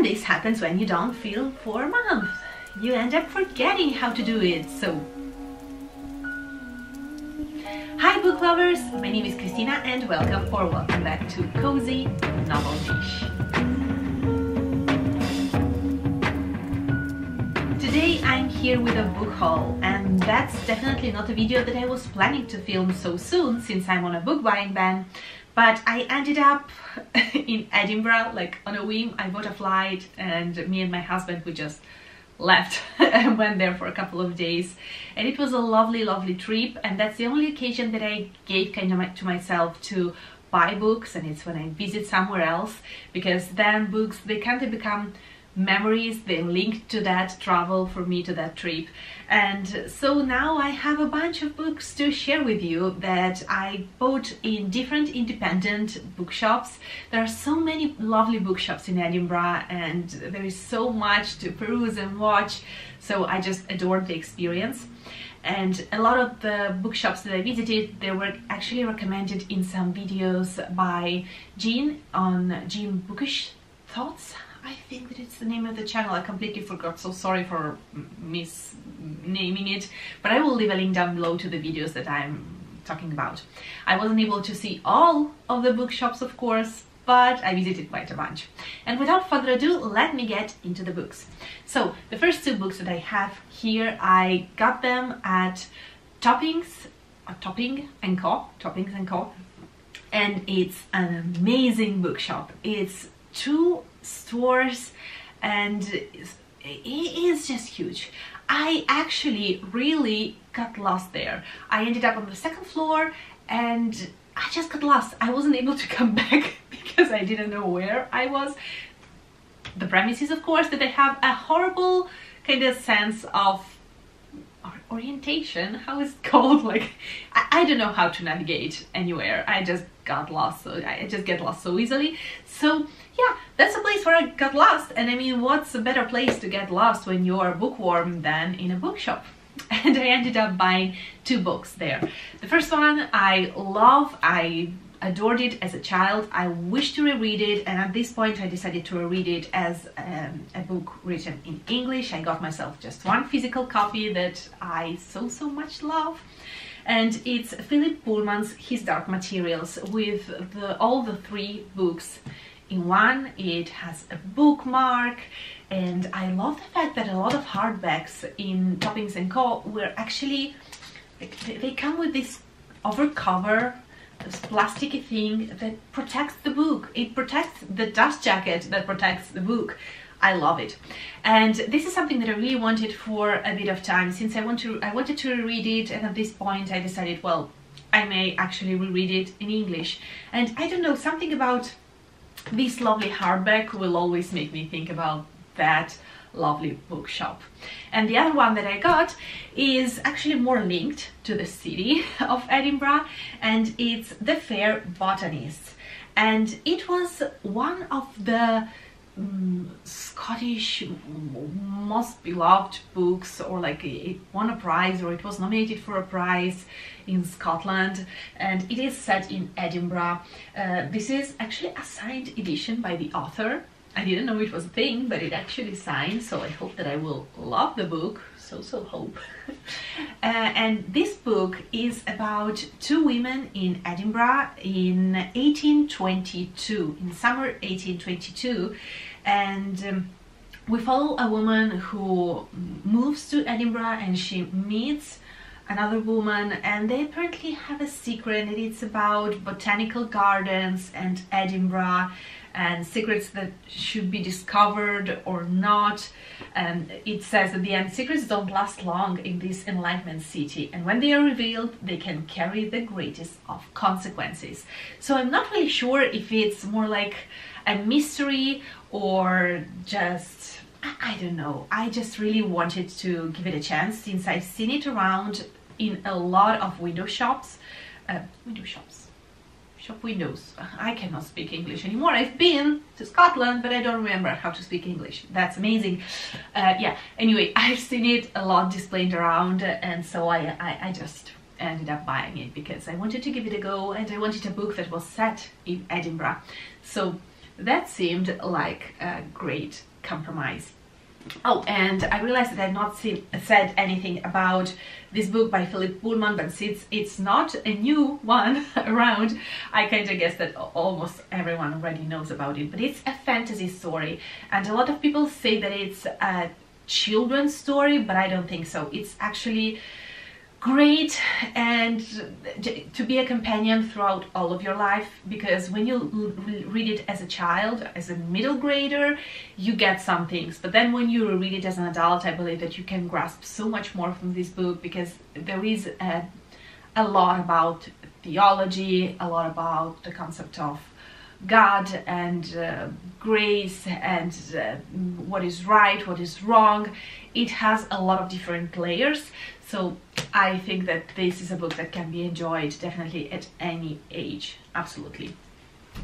And this happens when you don't film for a month. You end up forgetting how to do it, so... Hi book lovers, my name is Christina and welcome back to Cozy Novel Niche. Today I'm here with a book haul, and that's definitely not a video that I was planning to film so soon since I'm on a book buying ban. But I ended up in Edinburgh, like on a whim. I bought a flight and me and my husband, we just left and went there for a couple of days. And it was a lovely trip, and that's the only occasion that I gave kind of to myself to buy books, and it's when I visit somewhere else, because then books, they kind of become memories, they link to that travel for me, to that trip. And so now I have a bunch of books to share with you that I bought in different independent bookshops. There are so many lovely bookshops in Edinburgh and there is so much to peruse and watch, so I just adored the experience. And a lot of the bookshops that I visited, they were actually recommended in some videos by Jean on Jean Bookish Thoughts. I think that it's the name of the channel. I completely forgot, so sorry for misnaming it, but I will leave a link down below to the videos that I'm talking about. I wasn't able to see all of the bookshops, of course, but I visited quite a bunch. And without further ado, let me get into the books. So the first two books that I have here, I got them at Toppings and Co, and it's an amazing bookshop. It's two stores and it is just huge. I actually really got lost there. I ended up on the second floor and I just got lost. I wasn't able to come back because I didn't know where I was. The premise is, of course, that they have a horrible kind of sense of orientation. How is it called? Like, I don't know how to navigate anywhere. I just got lost, so I just get lost so easily. So yeah, that's a place where I got lost, and I mean, what's a better place to get lost when you're bookworm than in a bookshop? And I ended up buying two books there. The first one I love, I adored it as a child. I wish to reread it, and at this point I decided to reread it as a book written in English. I got myself just one physical copy that I so much love, and it's Philip Pullman's His Dark Materials, with all the three books in one. It has a bookmark, and I love the fact that a lot of hardbacks in Toppings & Co were actually, they come with this overcover, this plasticky thing that protects the book. It protects the dust jacket that protects the book. I love it. And this is something that I really wanted for a bit of time, since I wanted to reread it, and at this point I decided, well, I may actually reread it in English. And I don't know, something about this lovely hardback will always make me think about that lovely bookshop. And the other one that I got is actually more linked to the city of Edinburgh, and it's The Fair Botanist. And it was one of the Scottish most beloved books, or like it won a prize, or it was nominated for a prize in Scotland, and it is set in Edinburgh. This is actually a signed edition by the author. I didn't know it was a thing, but it actually signed, so I hope that I will love the book. So hope. And this book is about two women in Edinburgh in 1822, in summer 1822, and we follow a woman who moves to Edinburgh and she meets another woman, and they apparently have a secret, and it's about botanical gardens and Edinburgh and secrets that should be discovered or not. And it says at the end, secrets don't last long in this enlightenment city, and when they are revealed they can carry the greatest of consequences. So I'm not really sure if it's more like a mystery or just, I don't know. I just really wanted to give it a chance, since I've seen it around in a lot of shop windows. I cannot speak English anymore. I've been to Scotland, but I don't remember how to speak English. That's amazing. Yeah, anyway, I've seen it a lot displayed around, and so I just ended up buying it because I wanted to give it a go, and I wanted a book that was set in Edinburgh. So that seemed like a great compromise. Oh, and I realized that I've not said anything about this book by Philip Pullman, but since it's not a new one around, I kind of guess that almost everyone already knows about it. But it's a fantasy story, and a lot of people say that it's a children's story, but I don't think so. It's actually great and to be a companion throughout all of your life, because when you read it as a child, as a middle grader, you get some things, but then when you read it as an adult, I believe that you can grasp so much more from this book, because there is a lot about theology, a lot about the concept of God and grace and what is right, what is wrong. It has a lot of different layers, so I think that this is a book that can be enjoyed definitely at any age, absolutely.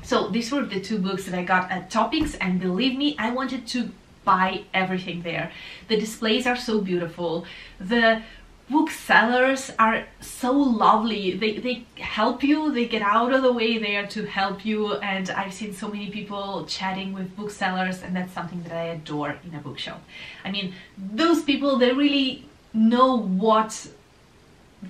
So these were the two books that I got at Toppings, and believe me, I wanted to buy everything there. The displays are so beautiful, the booksellers are so lovely, they help you, they get out of the way there to help you, and I've seen so many people chatting with booksellers, and that's something that I adore in a bookshop. I mean, those people, they really know what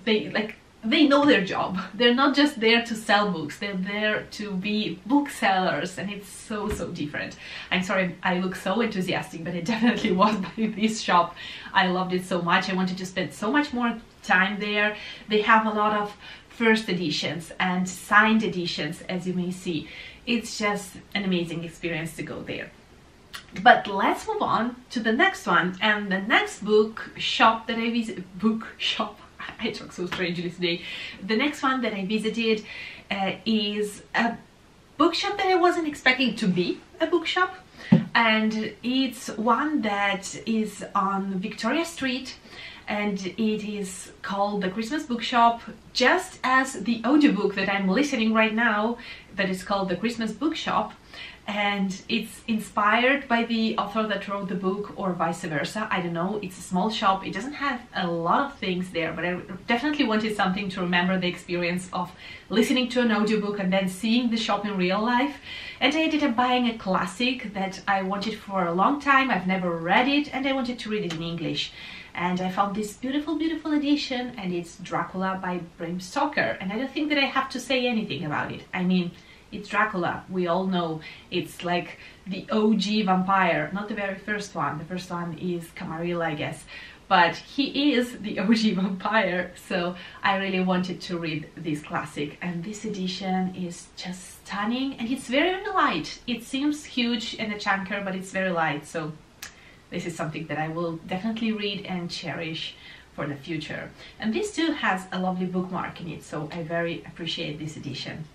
they like. They know their job. They're not just there to sell books, they're there to be booksellers, and it's so different. I'm sorry I look so enthusiastic, but it definitely was by this shop. I loved it so much. I wanted to spend so much more time there. They have a lot of first editions and signed editions, as you may see. It's just an amazing experience to go there. But let's move on to the next one, and the next bookshop that I visited, I talk so strangely today. The next one that I visited is a bookshop that I wasn't expecting to be a bookshop, and it's one that is on Victoria Street, and it is called the Christmas Bookshop, just as the audiobook that I'm listening right now, that is called the Christmas Bookshop. And it's inspired by the author that wrote the book, or vice versa, I don't know. It's a small shop, it doesn't have a lot of things there, but I definitely wanted something to remember the experience of listening to an audiobook and then seeing the shop in real life. And I ended up buying a classic that I wanted for a long time. I've never read it, and I wanted to read it in English. And I found this beautiful edition, and it's Dracula by Bram Stoker, and I don't think that I have to say anything about it. I mean, it's Dracula, we all know. It's like the OG vampire, not the very first one. The first one is Camarilla, I guess, but he is the OG vampire, so I really wanted to read this classic, and this edition is just stunning, and it's very light. It seems huge and a chunker, but it's very light, so this is something that I will definitely read and cherish for the future. And this too has a lovely bookmark in it, so I very appreciate this edition.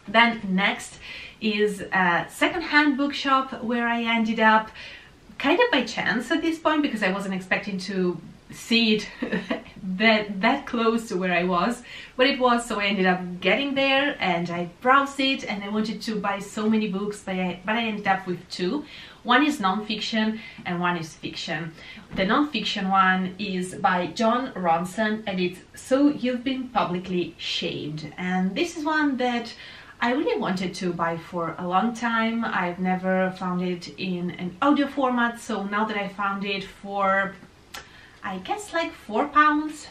Then next is a second-hand bookshop where I ended up kind of by chance at this point, because I wasn't expecting to see it that close to where I was, but it was, so I ended up getting there and I browsed it, and I wanted to buy so many books, but I ended up with two. One is non-fiction and one is fiction. The non-fiction one is by John Ronson, and it's So You've Been Publicly Shamed, and this is one that I really wanted to buy for a long time. I've never found it in an audio format, so now that I found it for, I guess, like £4.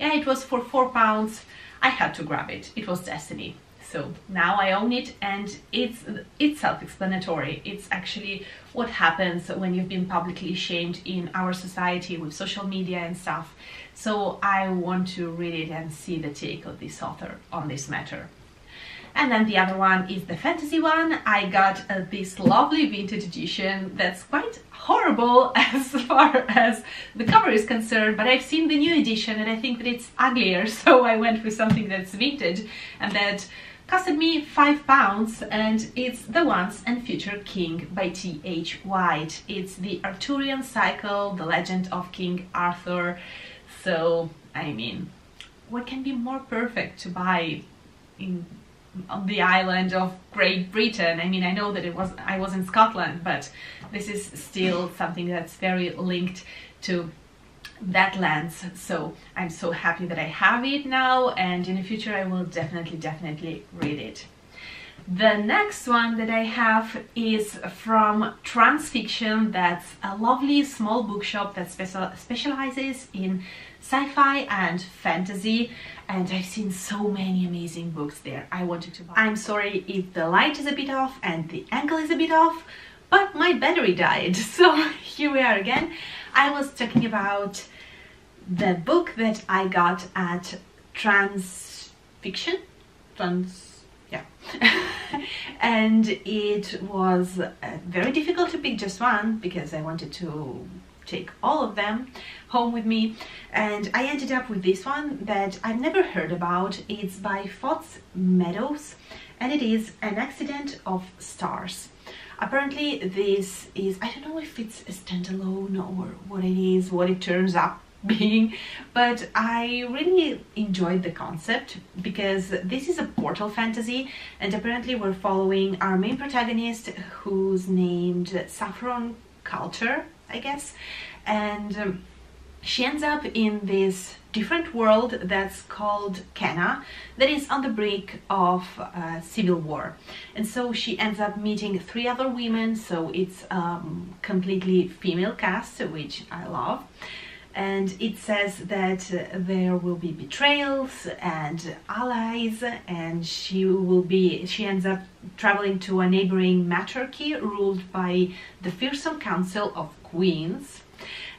Yeah, it was for £4. I had to grab it. It was destiny. So now I own it, and it's self-explanatory. It's actually what happens when you've been publicly shamed in our society with social media and stuff. So I want to read it and see the take of this author on this matter. And then the other one is the fantasy one. I got this lovely vintage edition that's quite horrible as far as the cover is concerned, but I've seen the new edition and I think that it's uglier, so I went with something that's vintage, and that costed me £5, and it's The Once and Future King by T.H. White. It's the Arthurian cycle, the legend of King Arthur. So, I mean, what can be more perfect to buy on the island of Great Britain? I mean, I know that I was in Scotland, but this is still something that's very linked to that lands, so I'm so happy that I have it now, and in the future I will definitely read it. The next one that I have is from Transfiction. That's a lovely small bookshop that specializes in sci-fi and fantasy, and I've seen so many amazing books there. I wanted to buy. I'm sorry if the light is a bit off and the angle is a bit off, but my battery died, so here we are again. I was talking about the book that I got at Transfiction. And it was very difficult to pick just one because I wanted to take all of them home with me, and I ended up with this one that I've never heard about. It's by Fox Meadows and it is An Accident of Stars. Apparently this is, I don't know if it's a standalone or what it is, what it turns up being, but I really enjoyed the concept because this is a portal fantasy, and apparently we're following our main protagonist, who's named Saffron Culture, I guess, and she ends up in this different world that's called Kenna, that is on the brink of civil war, and so she ends up meeting 3 other women, so it's completely female cast, which I love. And it says that there will be betrayals and allies, and she ends up traveling to a neighboring matriarchy ruled by the fearsome Council of Queens.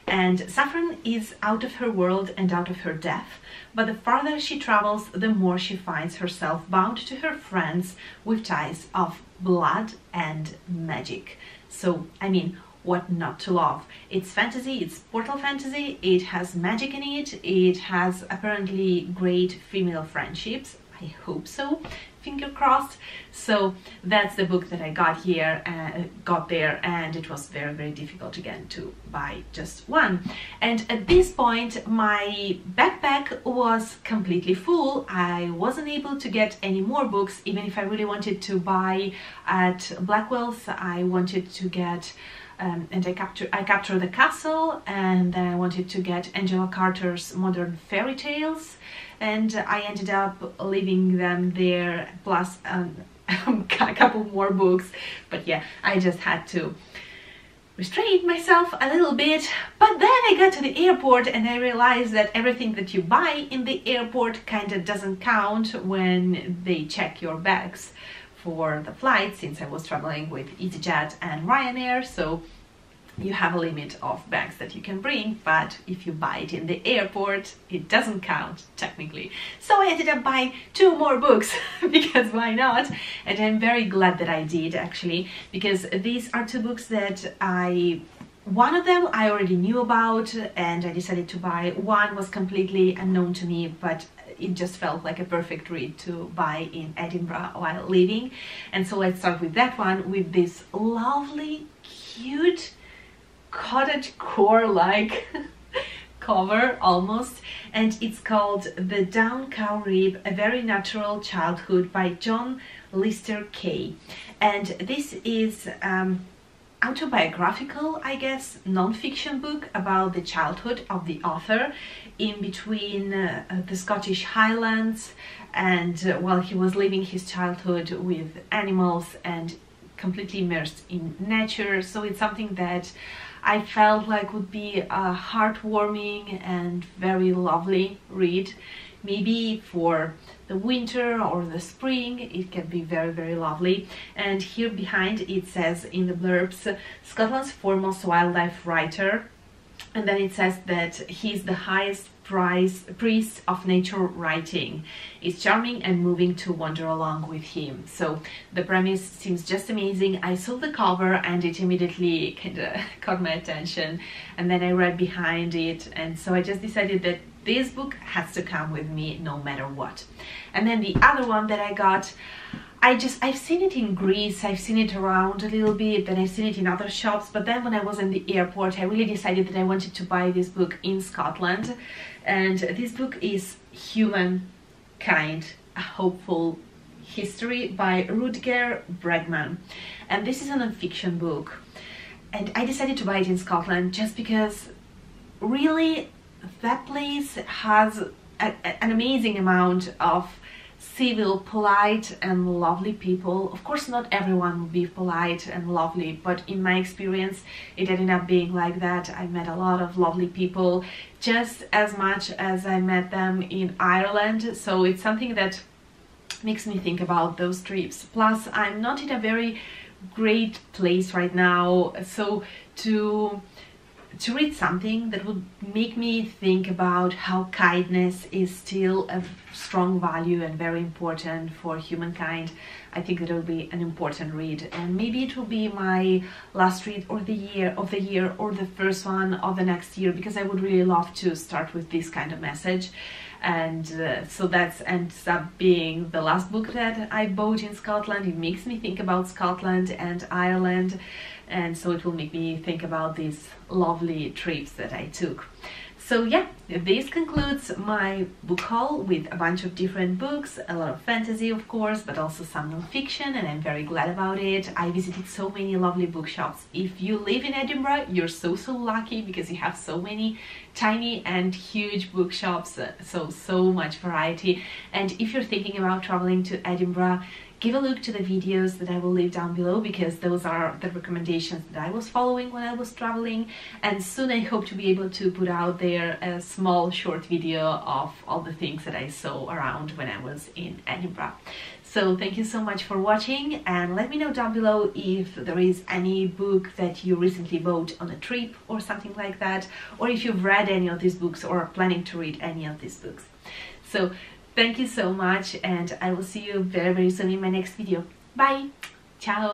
And Saffron is out of her world and out of her depth, but the farther she travels, the more she finds herself bound to her friends with ties of blood and magic. So, I mean, what not to love? It's fantasy, it's portal fantasy, it has magic in it, it has apparently great female friendships, I hope so, finger crossed. So that's the book that I got here, got there, and it was very, very difficult again to buy just one. And at this point my backpack was completely full. I wasn't able to get any more books, even if I really wanted to buy at Blackwell's. I wanted to get and I captured the castle, and then I wanted to get Angela Carter's Modern Fairy Tales, and I ended up leaving them there, plus a couple more books. But yeah, I just had to restrain myself a little bit. But then I got to the airport and I realized that everything that you buy in the airport kind of doesn't count when they check your bags for the flight, since I was traveling with EasyJet and Ryanair, so you have a limit of bags that you can bring, but if you buy it in the airport, it doesn't count technically. So I ended up buying 2 more books because why not? And I'm very glad that I did, actually, because these are 2 books that one of them I already knew about and I decided to buy. One was completely unknown to me, but it just felt like a perfect read to buy in Edinburgh while living. And so let's start with that one, with this lovely, cute, cottagecore-like cover almost, and it's called The Down Cow Rib, A Very Natural Childhood by John Lister Kay. And this is autobiographical, I guess, non-fiction book about the childhood of the author in between the Scottish Highlands and while he was living his childhood with animals and completely immersed in nature. So it's something that I felt like would be a heartwarming and very lovely read. Maybe for the winter or the spring, it can be very, very lovely. And here behind it says in the blurbs, Scotland's foremost wildlife writer. And then it says that he's the highest priest of nature writing. It's charming and moving to wander along with him. So the premise seems just amazing. I saw the cover and it immediately kind of caught my attention, and then I read behind it, and so I just decided that this book has to come with me no matter what. And then the other one that I got, I've seen it in Greece, I've seen it around a little bit, and I've seen it in other shops, but then when I was in the airport I really decided that I wanted to buy this book in Scotland. And this book is Humankind, A Hopeful History by Rutger Bregman. And this is a non-fiction book. And I decided to buy it in Scotland just because really that place has an amazing amount of civil, polite and lovely people. Of course not everyone will be polite and lovely, but in my experience it ended up being like that. I met a lot of lovely people, just as much as I met them in Ireland, so it's something that makes me think about those trips. Plus I'm not in a very great place right now, so to read something that would make me think about how kindness is still a strong value and very important for humankind, I think that it will be an important read, and maybe it will be my last read of the year or the first one of the next year, because I would really love to start with this kind of message. And so that ends up being the last book that I bought in Scotland. It makes me think about Scotland and Ireland, and so it will make me think about these lovely trips that I took. So yeah, this concludes my book haul with a bunch of different books, a lot of fantasy of course, but also some non-fiction, and I'm very glad about it. I visited so many lovely bookshops. If you live in Edinburgh, you're so lucky, because you have so many tiny and huge bookshops, so much variety. And if you're thinking about traveling to Edinburgh, give a look to the videos that I will leave down below, because those are the recommendations that I was following when I was traveling, and soon I hope to be able to put out there a small short video of all the things that I saw around when I was in Edinburgh. So thank you so much for watching, and let me know down below if there is any book that you recently bought on a trip or something like that, or if you've read any of these books or are planning to read any of these books. So thank you so much, and I will see you very soon in my next video. Bye! Ciao!